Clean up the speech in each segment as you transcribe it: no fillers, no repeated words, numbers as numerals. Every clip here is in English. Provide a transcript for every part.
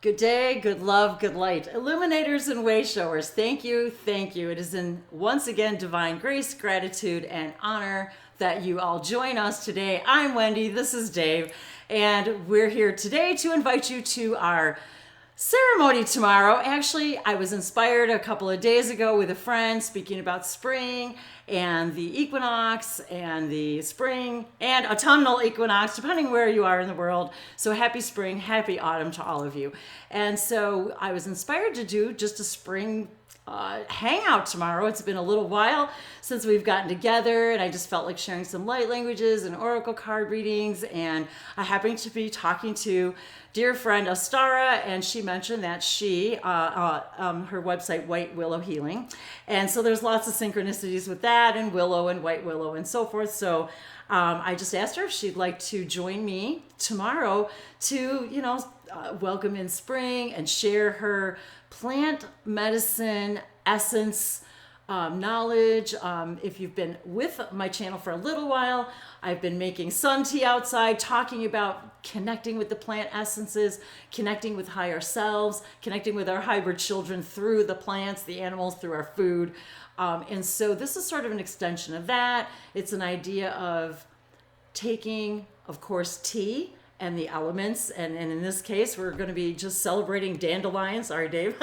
Good day, good love, good light. Illuminators and way showers, thank you, thank you. It is in once again divine grace, gratitude, and honor that you all join us today. I'm Wendy, this is Dave, and we're here today to invite you to our ceremony tomorrow. Actually, I was inspired a couple of days ago with a friend speaking about spring and the equinox and the spring and autumnal equinox, depending where you are in the world. So happy spring, happy autumn to all of you. And so I was inspired to do just a spring hangout tomorrow. It's been a little while since we've gotten together, and I just felt like sharing some light languages and oracle card readings. And I happened to be talking to dear friend Ostara, and she mentioned that her website, White Willow Healing. And so there's lots of synchronicities with that, and willow and white willow and so forth. So I just asked her if she'd like to join me tomorrow to, welcome in spring and share her plant medicine essence knowledge. If you've been with my channel for a little while, I've been making sun tea outside, talking about connecting with the plant essences, connecting with higher selves, connecting with our hybrid children through the plants, the animals, through our food. And so this is sort of an extension of that. It's an idea of taking, of course, tea and the elements, and in this case we're going to be just celebrating dandelions. Sorry, Dave.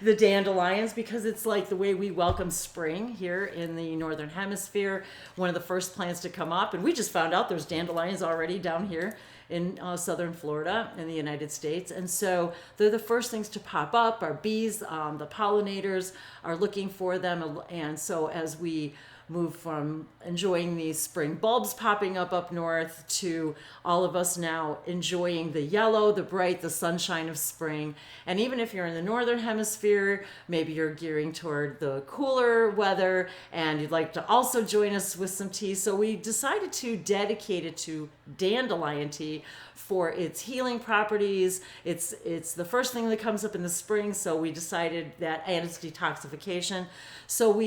The dandelions, because it's like the way we welcome spring here in the northern hemisphere, one of the first plants to come up. And we just found out there's dandelions already down here in southern Florida in the United States. And so they're the first things to pop up. Our bees, the pollinators, are looking for them. And so as we move from enjoying these spring bulbs popping up north to all of us now enjoying the yellow, the bright, the sunshine of spring. And even if you're in the northern hemisphere, maybe you're gearing toward the cooler weather and you'd like to also join us with some tea. So we decided to dedicate it to dandelion tea for its healing properties. It's the first thing that comes up in the spring, so we decided that, and it's detoxification. So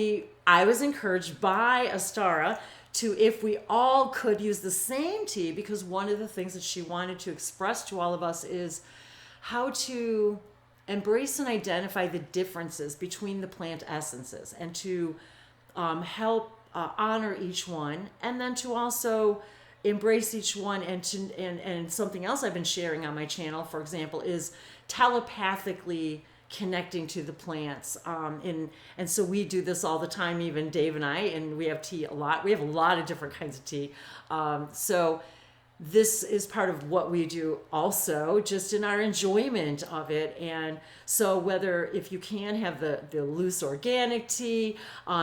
I was encouraged by Astara to, if we all could use the same tea, because one of the things that she wanted to express to all of us is how to embrace and identify the differences between the plant essences, and to help honor each one, and then to also embrace each one. And something else I've been sharing on my channel, for example, is telepathically connecting to the plants. And so we do this all the time, even Dave and I, and we have tea a lot. We have a lot of different kinds of tea. So this is part of what we do also, just in our enjoyment of it. And so if you can have the loose organic tea,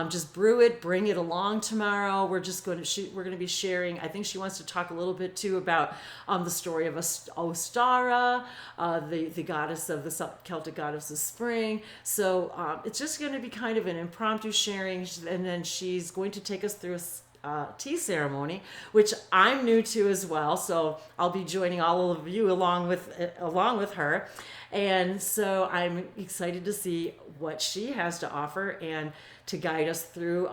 just brew it, bring it along tomorrow. We're going to be sharing. I think she wants to talk a little bit too about the story of Ostara, the goddess of the Celtic goddess of spring. So it's just going to be kind of an impromptu sharing, and then she's going to take us through a tea ceremony, which I'm new to as well. So I'll be joining all of you along with her. And so I'm excited to see what she has to offer and to guide us through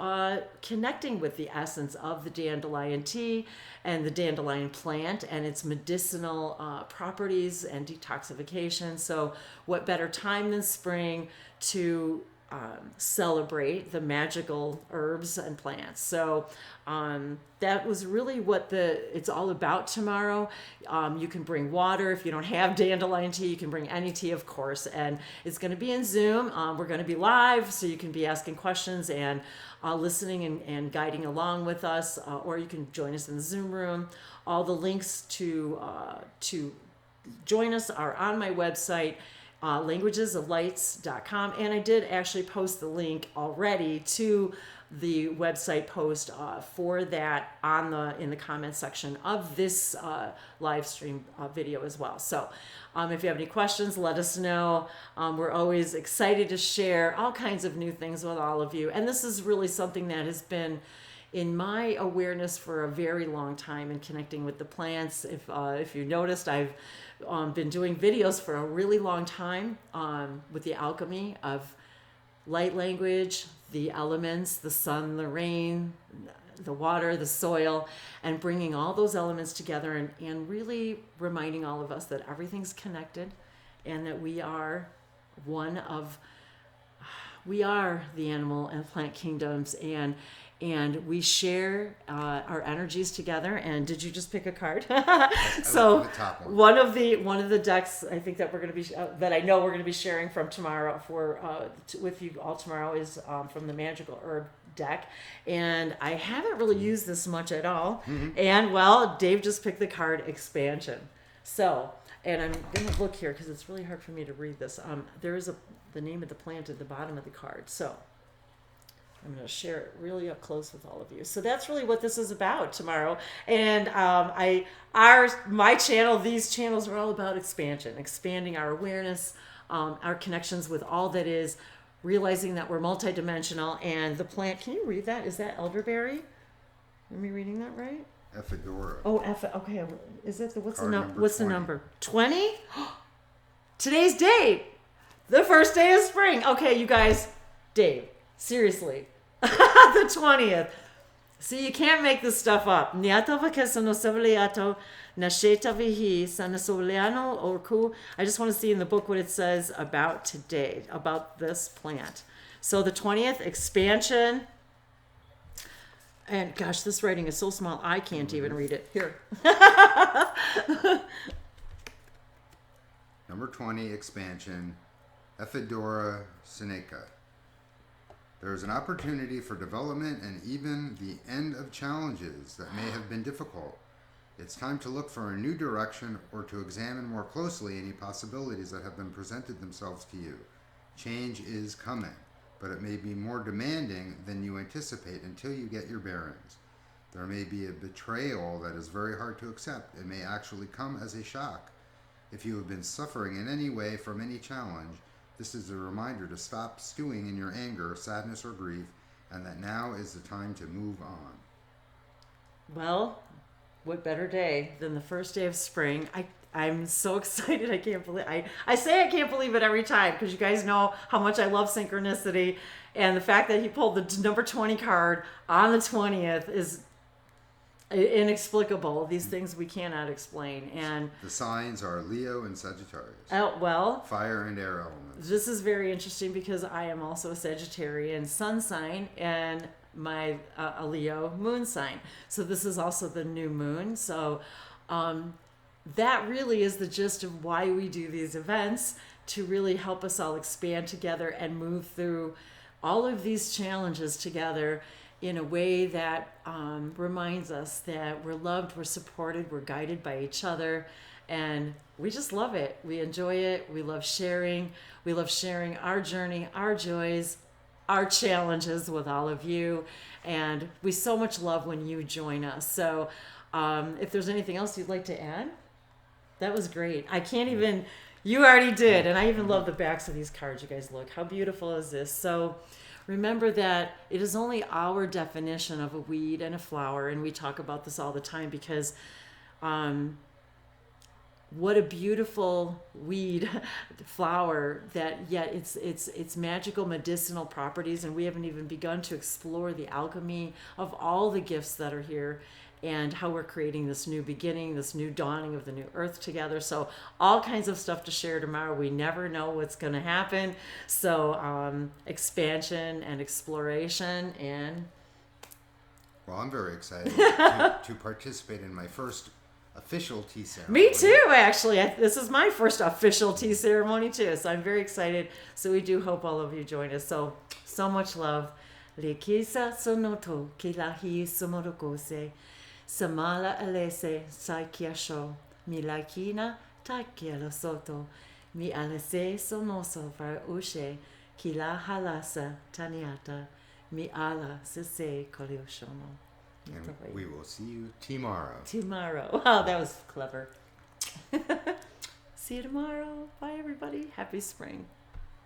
connecting with the essence of the dandelion tea and the dandelion plant and its medicinal properties and detoxification. So what better time than spring to celebrate the magical herbs and plants. So that was really what it's all about tomorrow. You can bring water. If you don't have dandelion tea, you can bring any tea, of course. And it's going to be in Zoom. We're going to be live, so you can be asking questions and listening and guiding along with us, or you can join us in the Zoom room. All the links to join us are on my website, languagesoflights.com, and I did actually post the link already to the website post for that in the comment section of this live stream video as well. So if you have any questions, let us know. We're always excited to share all kinds of new things with all of you, and this is really something that has been in my awareness for a very long time in connecting with the plants. If you noticed, I've been doing videos for a really long time with the alchemy of light language, the elements, the sun, the rain, the water, the soil, and bringing all those elements together and really reminding all of us that everything's connected and that we are the animal and plant kingdoms, and we share our energies together. And did you just pick a card? So one of the decks I think that we're going to be that I know we're going to be sharing from tomorrow with you all tomorrow is from the Magickal Herb deck, and I haven't really used this much at all. And well, Dave just picked the card Expansion. So, and I'm going to look here because it's really hard for me to read this. There is the name of the plant at the bottom of the card. So I'm going to share it really up close with all of you. So that's really what this is about tomorrow. And my channel, these channels are all about expansion, expanding our awareness, our connections with all that is, realizing that we're multidimensional. And the plant, can you read that? Is that elderberry? Am I reading that right? Ephedora. Oh, okay. Is it what's the number? What's 20. The number? 20? Today's date. The first day of spring. Okay, you guys. Dave, seriously. The 20th. See, you can't make this stuff up. I just want to see in the book what it says about today, about this plant. So the 20th, expansion. And gosh, this writing is so small, I can't even read it. Here. Number 20, expansion, Ephedora seneca. There is an opportunity for development and even the end of challenges that may have been difficult. It's time to look for a new direction or to examine more closely any possibilities that have been presented themselves to you. Change is coming, but it may be more demanding than you anticipate until you get your bearings. There may be a betrayal that is very hard to accept. It may actually come as a shock. If you have been suffering in any way from any challenge, this is a reminder to stop stewing in your anger, sadness, or grief, and that now is the time to move on. Well, what better day than the first day of spring? I'm so excited. I can't believe I say I can't believe it every time, because you guys know how much I love synchronicity, and the fact that he pulled the number 20 card on the 20th is inexplicable. These things we cannot explain. And the signs are Leo and Sagittarius. Oh, well, fire and air elements. This is very interesting because I am also a Sagittarian sun sign and my a Leo moon sign. So this is also the new moon. So that really is the gist of why we do these events, to really help us all expand together and move through all of these challenges together in a way that reminds us that we're loved, we're supported, we're guided by each other, and we just love it. We enjoy it. We love sharing. We love sharing our journey, our joys, our challenges with all of you, and we so much love when you join us. So if there's anything else you'd like to add, that was great. I can't even, you already did, and I even love the backs of these cards. You guys look, how beautiful is this? So remember that it is only our definition of a weed and a flower, and we talk about this all the time because what a beautiful weed, flower, that yet it's magical medicinal properties, and we haven't even begun to explore the alchemy of all the gifts that are here and how we're creating this new beginning, this new dawning of the new earth together. So all kinds of stuff to share tomorrow. We never know what's going to happen. So expansion and exploration. And well, I'm very excited to participate in my first official tea ceremony. Me too, actually. This is my first official tea ceremony too. So I'm very excited. So we do hope all of you join us. So much love. Lekisa sonoto kilahi sumorokose. Samala alese saikiasho, milakina takielo soto, mi alese sonoso var ushe, kila halasa taniata, mi ala sese kolioshomo. And we will see you tomorrow. Tomorrow. Oh, that was clever. See you tomorrow. Bye, everybody. Happy spring.